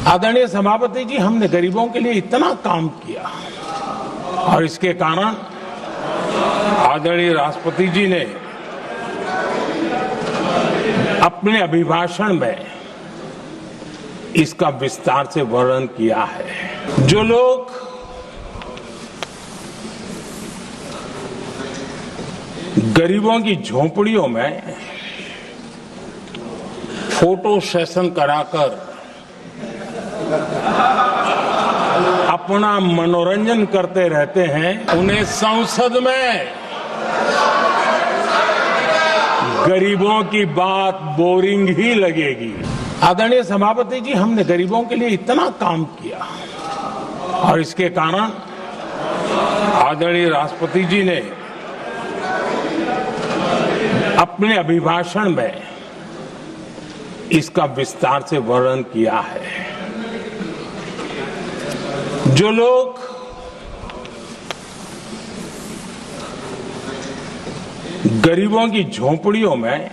आदरणीय सभापति जी, हमने गरीबों के लिए इतना काम किया और इसके कारण आदरणीय राष्ट्रपति जी ने अपने अभिभाषण में इसका विस्तार से वर्णन किया है। जो लोग गरीबों की झोपड़ियों में फोटो सेशन कराकर अपना मनोरंजन करते रहते हैं, उन्हें संसद में गरीबों की बात बोरिंग ही लगेगी। आदरणीय सभापति जी, हमने गरीबों के लिए इतना काम किया और इसके कारण आदरणीय राष्ट्रपति जी ने अपने अभिभाषण में इसका विस्तार से वर्णन किया है। जो लोग गरीबों की झोपड़ियों में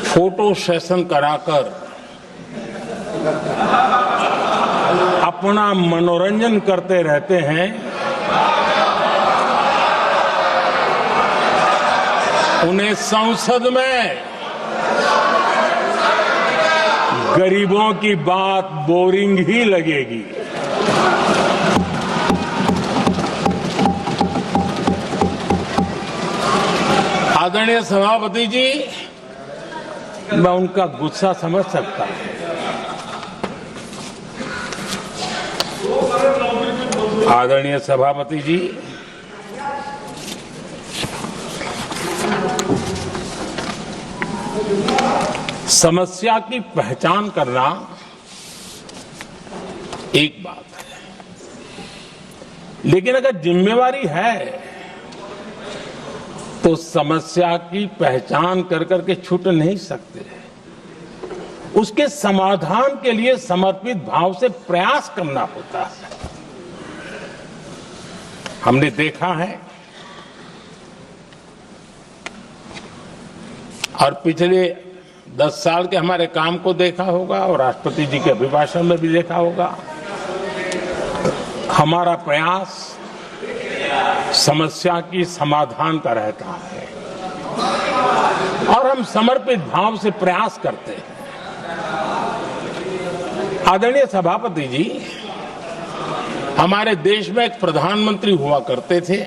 फोटो सेशन कराकर अपना मनोरंजन करते रहते हैं, उन्हें संसद में गरीबों की बात बोरिंग ही लगेगी। आदरणीय सभापति जी, मैं उनका गुस्सा समझ सकता हूं। आदरणीय सभापति जी, समस्या की पहचान करना एक बात है, लेकिन अगर जिम्मेवारी है तो समस्या की पहचान कर करके छूट नहीं सकते। उसके समाधान के लिए समर्पित भाव से प्रयास करना होता है। हमने देखा है और पिछले 10 साल के हमारे काम को देखा होगा और राष्ट्रपति जी के अभिभाषण में भी देखा होगा। हमारा प्रयास समस्या की समाधान का रहता है और हम समर्पित भाव से प्रयास करते हैं। आदरणीय सभापति जी, हमारे देश में एक प्रधानमंत्री हुआ करते थे।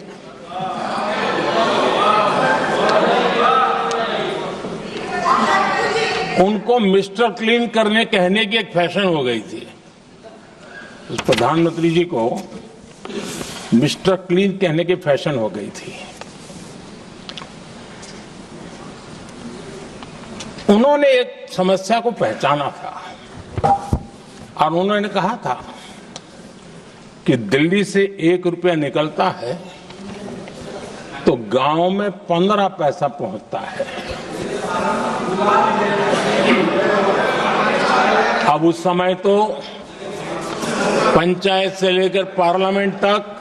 उनको मिस्टर क्लीन करने कहने की एक फैशन हो गई थी। उस प्रधानमंत्री जी को मिस्टर क्लीन कहने की फैशन हो गई थी। उन्होंने एक समस्या को पहचाना था और उन्होंने कहा था कि दिल्ली से 1 रुपया निकलता है तो गांव में 15 पैसा पहुंचता है। अब उस समय तो पंचायत से लेकर पार्लियामेंट तक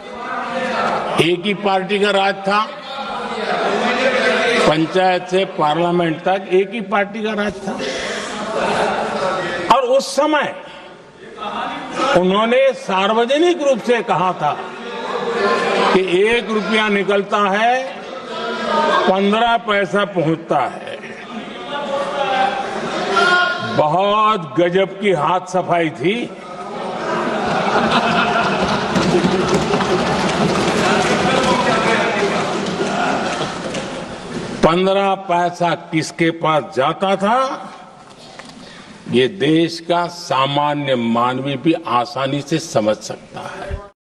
एक ही पार्टी का राज था। पंचायत से पार्लियामेंट तक एक ही पार्टी का राज था और उस समय उन्होंने सार्वजनिक रूप से कहा था कि 1 रुपया निकलता है 15 पैसा पहुंचता है। बहुत गजब की हाथ सफाई थी। पंद्रह पैसा किसके पास जाता था, ये देश का सामान्य मानवी भी आसानी से समझ सकता है।